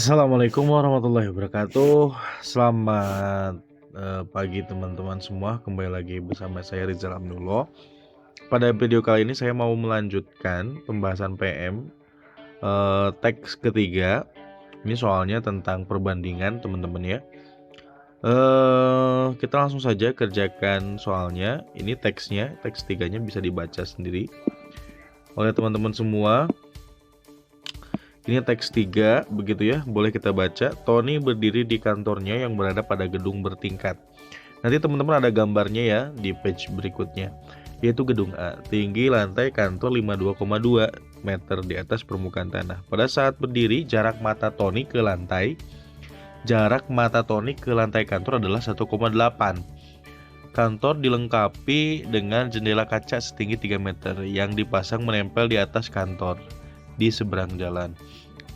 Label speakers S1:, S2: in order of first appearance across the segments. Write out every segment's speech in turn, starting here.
S1: Assalamualaikum warahmatullahi wabarakatuh. Selamat pagi teman-teman semua. Kembali lagi bersama saya Rizal Abdullah. Pada video kali ini saya mau melanjutkan pembahasan PM teks ketiga. Ini soalnya tentang perbandingan teman-teman ya. Kita langsung saja kerjakan soalnya. Ini teksnya, teks tiganya bisa dibaca sendiri oleh teman-teman semua. Ini teks 3, begitu ya, boleh kita baca. Tony berdiri di kantornya yang berada pada gedung bertingkat. Nanti teman-teman ada gambarnya ya di page berikutnya, yaitu gedung A. Tinggi lantai kantor 52,2 meter di atas permukaan tanah. Pada saat berdiri, jarak mata Tony ke lantai kantor adalah 1,8. Kantor dilengkapi dengan jendela kaca setinggi 3 meter yang dipasang menempel di atas kantor di seberang jalan.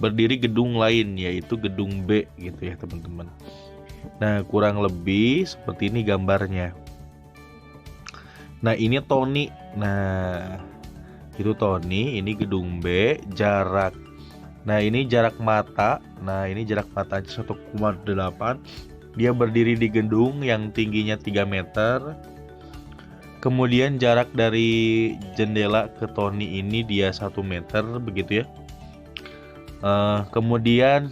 S1: Berdiri gedung lain yaitu gedung B gitu ya teman-teman. Nah, kurang lebih seperti ini gambarnya. Nah, ini Tony. Nah, itu Tony, ini gedung B, jarak. Nah, ini jarak mata. Nah, ini jarak matanya 1,8. Dia berdiri di gedung yang tingginya 3 meter. Kemudian jarak dari jendela ke Tony ini dia 1 meter begitu ya. Kemudian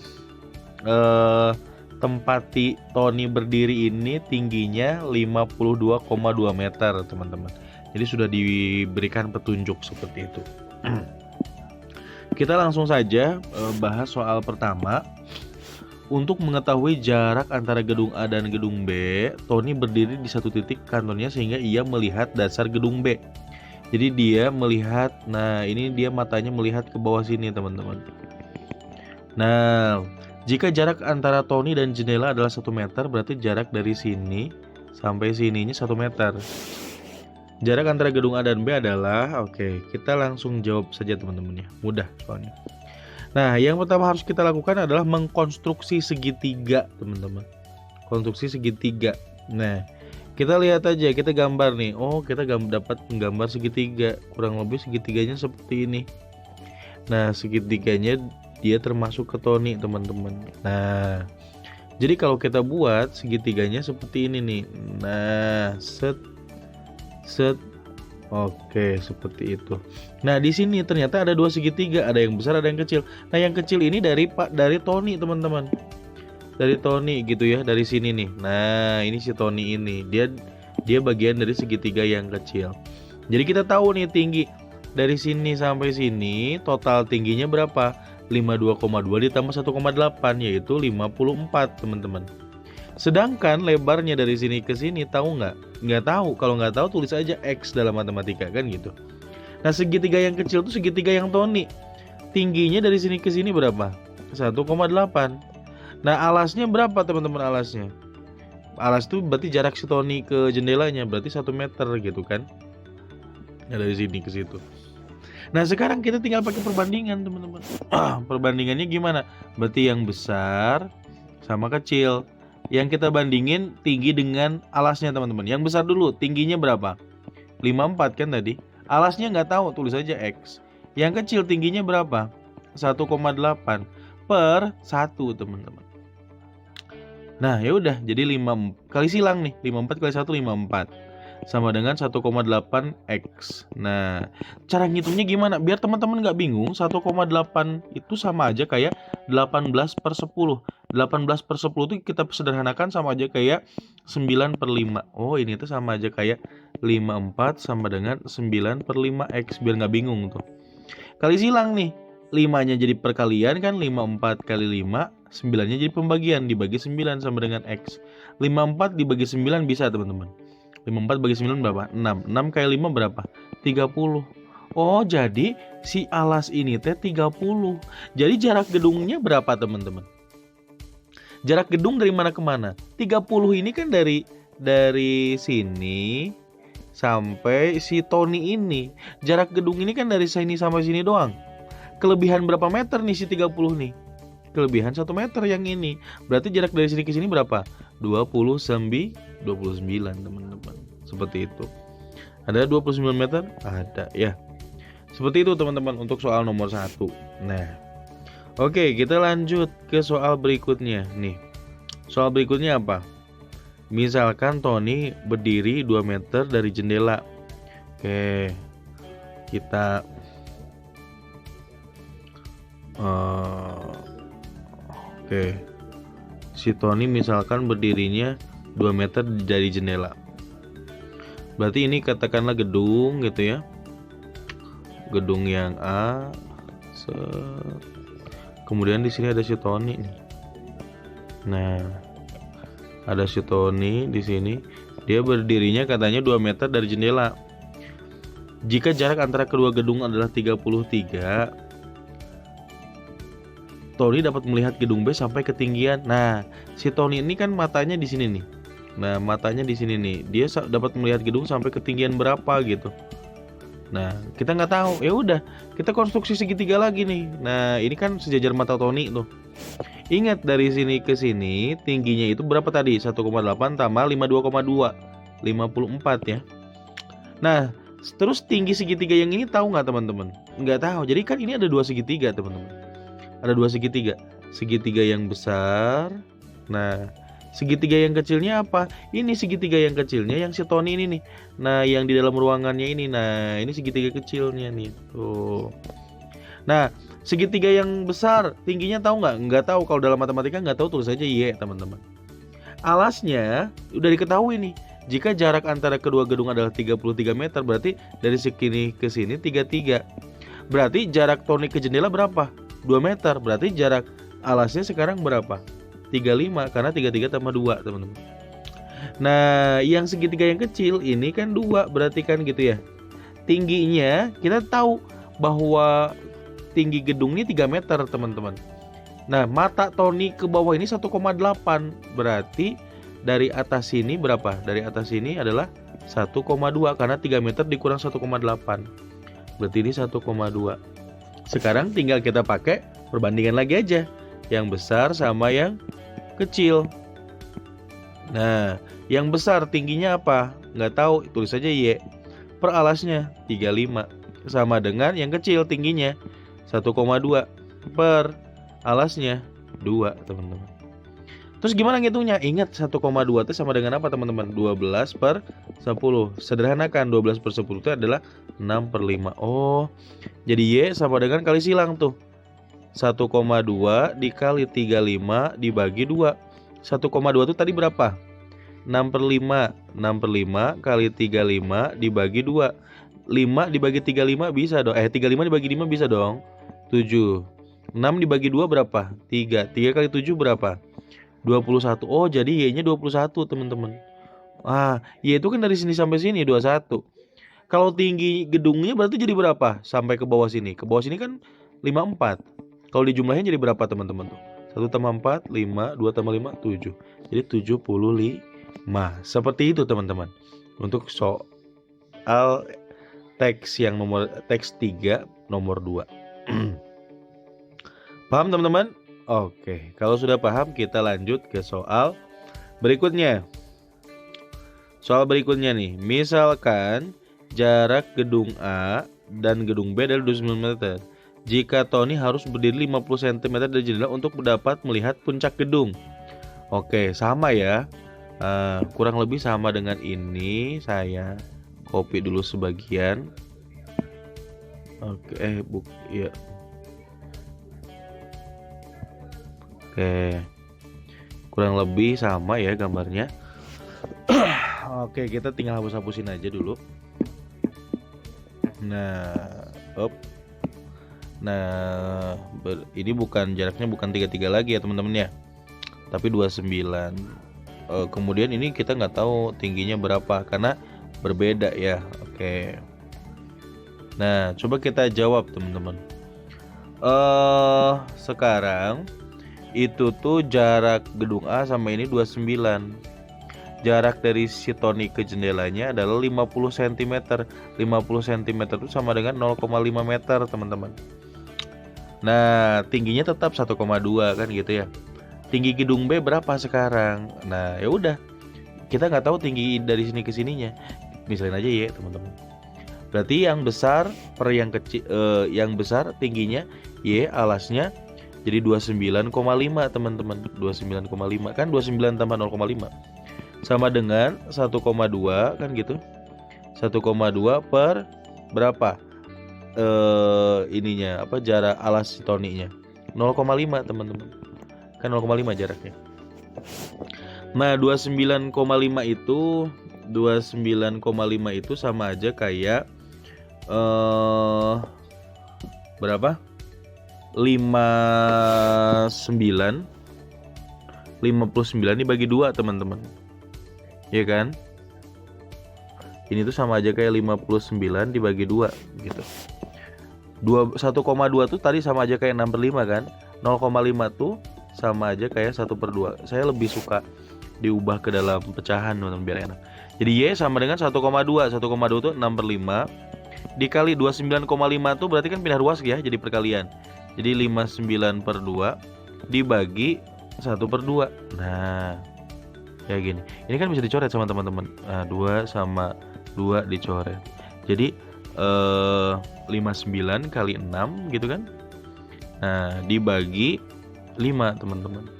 S1: tempat Tony berdiri ini tingginya 52,2 meter teman-teman. Jadi sudah diberikan petunjuk seperti itu. Kita langsung saja bahas soal pertama. Untuk mengetahui jarak antara gedung A dan gedung B, Tony berdiri di satu titik kantornya sehingga ia melihat dasar gedung B. Jadi dia melihat, nah ini dia matanya melihat ke bawah sini teman-teman. Nah, jika jarak antara Tony dan jendela adalah 1 meter, berarti jarak dari sini sampai sininya 1 meter. Jarak antara gedung A dan B adalah, oke, kita langsung jawab saja teman-teman ya, mudah soalnya. Nah, yang pertama harus kita lakukan adalah mengkonstruksi segitiga, teman-teman. Konstruksi segitiga. Nah, kita lihat aja, kita gambar nih. Oh, kita dapat menggambar segitiga. Kurang lebih segitiganya seperti ini. Nah, segitiganya dia termasuk ke Tony, teman-teman. Nah, jadi kalau kita buat segitiganya seperti ini nih. Nah, set. Oke, seperti itu. Nah, di sini ternyata ada 2 segitiga, ada yang besar, ada yang kecil. Nah, yang kecil ini dari Tony, teman-teman. Dari Tony gitu ya, dari sini nih. Nah, ini si Tony ini. Dia bagian dari segitiga yang kecil. Jadi kita tahu nih tinggi dari sini sampai sini total tingginya berapa? 52,2 ditambah 1,8 yaitu 54, teman-teman. Sedangkan lebarnya dari sini ke sini tahu nggak? Nggak tahu. Kalau nggak tahu tulis aja X dalam matematika kan gitu. Nah, segitiga yang kecil itu segitiga yang Tony. Tingginya dari sini ke sini berapa? 1,8. Nah, alasnya berapa teman-teman alasnya? Alas itu berarti jarak si Tony ke jendelanya berarti 1 meter gitu kan. Nah, dari sini ke situ. Nah, sekarang kita tinggal pakai perbandingan teman-teman. Perbandingannya gimana? Berarti yang besar sama kecil. Yang kita bandingin tinggi dengan alasnya teman-teman. Yang besar dulu, tingginya berapa? 54 kan tadi. Alasnya nggak tahu, tulis aja X. Yang kecil tingginya berapa? 1,8 per 1 teman-teman. Nah, ya udah, jadi 5 kali silang nih. 54 kali 1 54. Sama dengan 1,8 X. Nah, cara ngitungnya gimana? Biar teman-teman nggak bingung, 1,8 itu sama aja kayak 18 per 10. 18 per 10 itu kita sederhanakan sama aja kayak 9 per 5. Oh, ini tuh sama aja kayak 54 sama dengan 9 per 5X. Biar nggak bingung tuh. Kali silang nih. 5-nya jadi perkalian kan, 54 kali 5, 9-nya jadi pembagian, dibagi 9 sama dengan X. 54 dibagi 9 bisa teman-teman. 54 bagi 9 berapa? 6. 6 kali 5 berapa? 30. Oh, jadi si alas ini teh 30. Jadi jarak gedungnya berapa teman-teman? Jarak gedung dari mana ke mana? 30 ini kan dari sini sampai si Tony ini. Jarak gedung ini kan dari sini sampai sini doang. Kelebihan berapa meter nih si 30 nih? Kelebihan 1 meter yang ini. Berarti jarak dari sini ke sini berapa? 29 teman-teman. Seperti itu. Ada 29 meter? Ada ya. Seperti itu teman-teman untuk soal nomor 1. Nah, Oke, kita lanjut ke soal berikutnya nih. Soal berikutnya apa? Misalkan Tony berdiri 2 meter dari jendela. Oke, kita oke. Si Tony misalkan berdirinya 2 meter dari jendela. Berarti ini katakanlah gedung gitu ya. Gedung yang A. Kemudian di sini ada si Tony nih. Nah, ada si Tony di sini. Dia berdirinya katanya 2 meter dari jendela. Jika jarak antara kedua gedung adalah 33, Tony dapat melihat gedung B sampai ketinggian. Nah, si Tony ini kan matanya di sini nih. Nah, matanya di sini nih. Dia dapat melihat gedung sampai ketinggian berapa gitu. Nah, kita nggak tahu. Ya udah, kita konstruksi segitiga lagi nih. Nah, ini kan sejajar mata Tony tuh. Ingat dari sini ke sini tingginya itu berapa tadi? 1,8 tambah 52,2, 54 ya. Nah, terus tinggi segitiga yang ini tahu nggak teman-teman? Nggak tahu. Jadi kan ini ada dua segitiga teman-teman. Ada dua segitiga. Segitiga yang besar. Nah, segitiga yang kecilnya apa? Ini segitiga yang kecilnya yang si Tony ini nih. Nah, yang di dalam ruangannya ini. Nah, ini segitiga kecilnya nih. Tuh. Nah, segitiga yang besar tingginya tahu nggak? Nggak tahu. Kalau dalam matematika nggak tahu, tulis aja Y teman-teman. Alasnya udah diketahui nih. Jika jarak antara kedua gedung adalah 33 meter, berarti dari sini ke sini 33. Berarti jarak Tony ke jendela berapa? 2 meter. Berarti jarak alasnya sekarang berapa? 35, karena 33 tambah 2 teman-teman. Nah, yang segitiga yang kecil ini kan 2, berarti kan gitu ya. Tingginya kita tahu bahwa tinggi gedung ini 3 meter teman-teman. Nah, mata Tony ke bawah ini 1,8. Berarti dari atas sini berapa? Dari atas sini adalah 1,2 karena 3 meter dikurang 1,8. Berarti ini 1,2. Sekarang tinggal kita pakai perbandingan lagi aja. Yang besar sama yang kecil. Nah, yang besar tingginya apa? Nggak tahu, tulis aja Y. Per alasnya 35 sama dengan yang kecil tingginya 1,2 per alasnya 2 teman-teman. Terus gimana ngitungnya? Ingat 1,2 itu sama dengan apa teman-teman? 12 per 10. Sederhanakan, 12 per 10 itu adalah 6 per 5. Oh, jadi Y sama dengan kali silang tuh. 1,2 dikali 35 dibagi 2. 1,2 itu tadi berapa? 6 per 5. 6 per 5 kali 35 dibagi 2. 5 dibagi 35 bisa dong. 35 dibagi 5 bisa dong. 7. 6 dibagi 2 berapa? 3. 3 kali 7 berapa? 21. Oh, jadi Y-nya 21 teman-teman. Y itu kan dari sini sampai sini 21. Kalau tinggi gedungnya berarti jadi berapa? Sampai ke bawah sini. Ke bawah sini kan 54. Kalau dijumlahin jadi berapa teman-teman tuh? 1 tambah 4, 5, 2 tambah 5, 7. Jadi 75. Seperti itu teman-teman. Untuk soal teks yang teks 3 nomor 2. Paham teman-teman? Oke, kalau sudah paham kita lanjut ke soal berikutnya. Soal berikutnya nih, misalkan jarak gedung A dan gedung B adalah 29 meter. Jika Tony harus berdiri 50 cm dari jendela untuk dapat melihat puncak gedung. Oke, sama ya. Kurang lebih sama dengan ini. Saya copy dulu sebagian. Oke, ya. Oke, kurang lebih sama ya gambarnya. Oke, kita tinggal hapus-hapusin aja dulu. Ini jaraknya bukan 33 lagi ya teman-teman ya, tapi 29. Kemudian ini kita nggak tahu tingginya berapa karena berbeda ya. Oke. Nah, coba kita jawab teman-teman. Sekarang itu tuh jarak gedung A sama ini 29. Jarak dari si Tony ke jendelanya adalah 50 cm. 50 cm itu sama dengan 0,5 meter teman-teman. Nah, tingginya tetap 1,2 kan gitu ya. Tinggi gedung B berapa sekarang? Nah, ya udah. Kita nggak tahu tinggi dari sini ke sininya. Misalnya aja ya teman-teman. Berarti yang besar per yang kecil, yang besar tingginya Y, alasnya Jadi 29,5 teman-teman. 29,5 kan 29 tambah 0,5 sama dengan 1,2 kan gitu. 1,2 per berapa? Ininya apa, jarak alas si Tony-nya? 0,5 teman-teman. Kan 0,5 jaraknya. Nah, 29,5 itu sama aja kayak berapa? 59 dibagi 2 teman-teman. Ya kan? Ini tuh sama aja kayak 59 dibagi 2 gitu. 1,2 tuh tadi sama aja kayak 6/5 kan. 0,5 tuh sama aja kayak 1/2. Saya lebih suka diubah ke dalam pecahan teman-teman biar enak. Jadi Y sama dengan 1,2. 1,2 tuh 6/5 dikali 29,5 tuh berarti kan pindah ruas ya, jadi perkalian. Jadi 59/2 dibagi 1/2. Nah, kayak gini. Ini kan bisa dicoret sama teman-teman. Nah, 2 sama 2 dicoret. Jadi 59 kali 6 gitu kan. Nah, dibagi 5 teman-teman.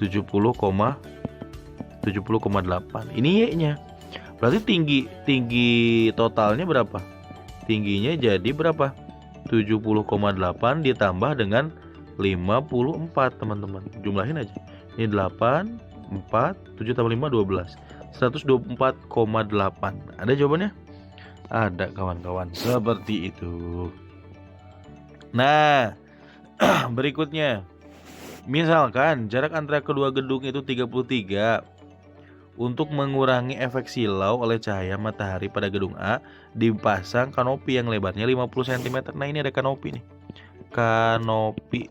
S1: 70,8. Ini Y-nya. Berarti tinggi totalnya berapa? Tingginya jadi berapa? 70,8 ditambah dengan 54 teman-teman. Jumlahin aja. Ini 8, 4, 7 tambah 5, 12. 124,8. Ada jawabannya? Ada kawan-kawan. Seperti itu. Nah, berikutnya. Misalkan jarak antara kedua gedung itu 33. Untuk mengurangi efek silau oleh cahaya matahari pada gedung A, dipasang kanopi yang lebarnya 50 cm. Nah, ini ada kanopi nih. Kanopi.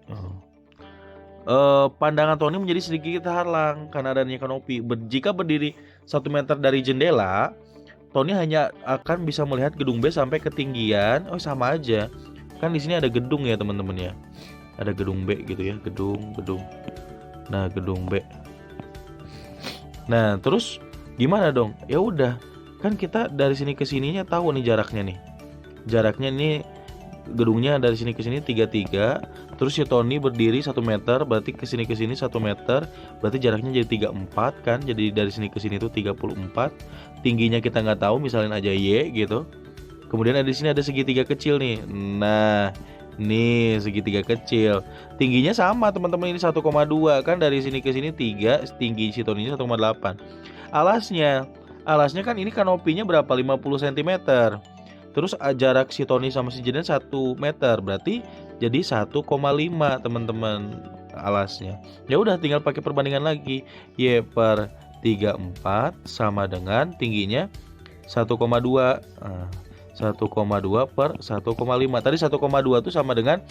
S1: Pandangan Tony menjadi sedikit terhalang karena adanya kanopi. Jika berdiri 1 meter dari jendela, Tony hanya akan bisa melihat gedung B sampai ketinggian. Oh, sama aja. Kan di sini ada gedung ya, teman-teman ya. Ada gedung B gitu ya, gedung. Nah, gedung B. Nah, terus gimana dong? Ya udah, kan kita dari sini ke sininya tahu nih jaraknya nih. Jaraknya ini gedungnya dari sini ke sini 33. Terus si Tony berdiri 1 meter, berarti ke sini 1 meter, berarti jaraknya jadi 34 kan. Jadi dari sini ke sini itu 34. Tingginya kita nggak tahu, misalin aja Y gitu. Kemudian di sini ada segitiga kecil nih. Nah, nih segitiga kecil. Tingginya sama teman-teman, ini 1,2 kan, dari sini ke sini 3, tinggi si Tony 1,8. Alasnya kan ini kanopinya berapa? 50 cm. Terus jarak si Tony sama si Jaden 1 meter, berarti jadi 1,5 teman-teman alasnya. Ya udah, tinggal pakai perbandingan lagi. Y per 34 sama dengan tingginya 1,2. 1,2 per 1,5. Tadi 1,2 itu sama dengan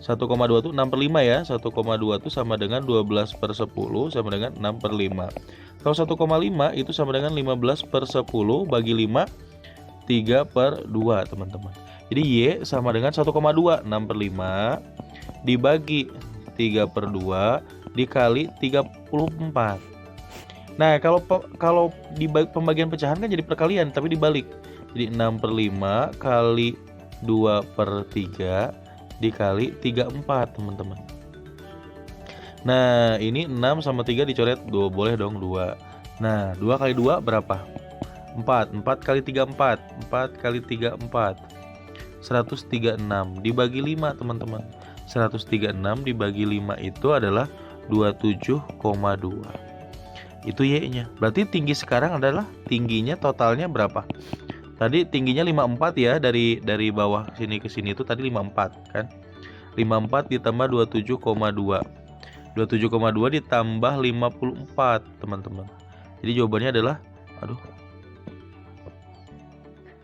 S1: 1,2 itu 6/5 ya. 1,2 itu sama dengan 12/10 sama dengan 6/5. Kalau 1,5 itu sama dengan 15/10 bagi 5, 3/2 teman-teman. Jadi Y sama dengan 1,2, 6/5 dibagi 3/2 dikali 34. Nah, kalau di pembagian pecahan kan jadi perkalian, tapi dibalik. Jadi 6/5 kali 2/3 dikali 34 teman-teman. Nah, ini 6 sama 3 dicoret 2, boleh dong 2. Nah, 2 kali 2 berapa? 4. 4 kali 3 4. 4 kali 3 4. 136 dibagi 5 teman-teman. 136 dibagi 5 itu adalah 27,2. Itu Y-nya. Berarti tinggi sekarang adalah tingginya totalnya berapa? Tadi tingginya 54 ya, dari bawah sini ke sini itu tadi 54 kan. 54 ditambah 27,2. 27,2 ditambah 54 teman-teman. Jadi jawabannya adalah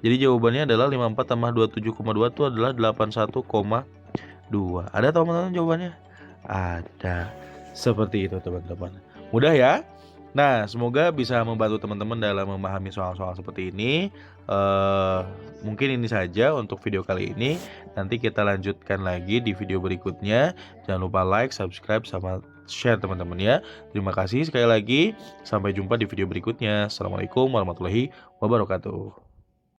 S1: Jadi jawabannya adalah 54 tambah 27,2 itu adalah 81,2. Ada teman-teman jawabannya? Ada. Seperti itu teman-teman. Mudah ya? Nah, semoga bisa membantu teman-teman dalam memahami soal-soal seperti ini. Mungkin ini saja untuk video kali ini. Nanti kita lanjutkan lagi di video berikutnya. Jangan lupa like, subscribe, sama share teman-teman ya. Terima kasih sekali lagi. Sampai jumpa di video berikutnya. Assalamualaikum warahmatullahi wabarakatuh.